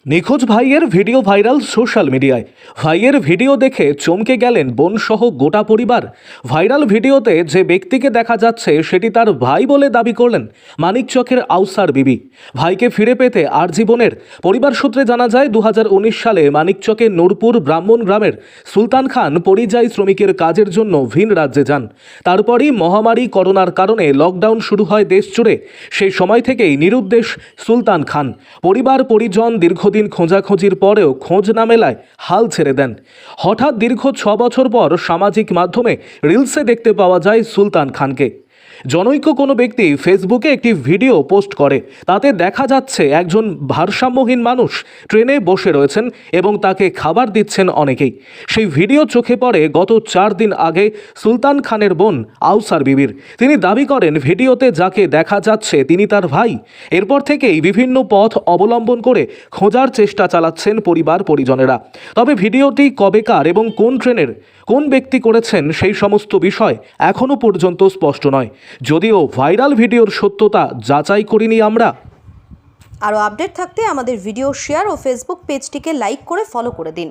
নিখোঁজ ভাইয়ের video viral social মিডিয়ায়। ভাইয়ের ভিডিও দেখে চমকে গেলেন বোনসহ গোটা পরিবার। ভাইরাল ভিডিওতে যে ব্যক্তিকে দেখা যাচ্ছে সেটি তার ভাই বলে দাবি করলেন মানিকচকের আউসার বিবি। ভাইকে ফিরে পেতে আরজি বোনের। পরিবার সূত্রে জানা যায় 2019 সালে মানিকচকের নূরপুর ব্রাহ্মণ গ্রামের সুলতান খান পরিযায়ী শ্রমিকের কাজের জন্য ভিন রাজ্যে যান। তারপরই মহামারী করোনার কারণে লকডাউন শুরু হয় দেশ জুড়ে। সেই সময় থেকেই নিরুদ্দেশ সুলতান খান। পরিবার পরিজন দীর্ঘদিন খোঁজাখুঁজির পরেও খোঁজ না মেলায় হাল ছেড়ে দেন। হঠাৎ দীর্ঘ 6 বছর পর সামাজিক মাধ্যমে রিলসে দেখতে পাওয়া যায় সুলতান খানকে। জনৈক কোনো ব্যক্তি ফেসবুকে একটি ভিডিও পোস্ট করে। তাতে দেখা যাচ্ছে একজন ভারসাম্যহীন মানুষ ট্রেনে বসে রয়েছেন এবং তাকে খাবার দিচ্ছেন অনেকেই। সেই ভিডিও চোখে পড়ে গত 4 দিন আগে সুলতান খানের বোন আউসার বিবির। তিনি দাবি করেন ভিডিওতে যাকে দেখা যাচ্ছে তিনি তার ভাই। এরপর থেকেই বিভিন্ন পথ অবলম্বন করে খোঁজার চেষ্টা চালাচ্ছেন পরিবার পরিজনেরা। তবে ভিডিওটি কবেকার এবং কোন ট্রেনের কোন ব্যক্তি করেছেন সেই সমস্ত বিষয় এখনও পর্যন্ত স্পষ্ট নয়। যদিও ভাইরাল ভিডিওর সত্যতা যাচাই করিনি আমরা। আরও আপডেট থাকতে আমাদের ভিডিও শেয়ার ও ফেসবুক পেজটিকে লাইক করে ফলো করে দিন।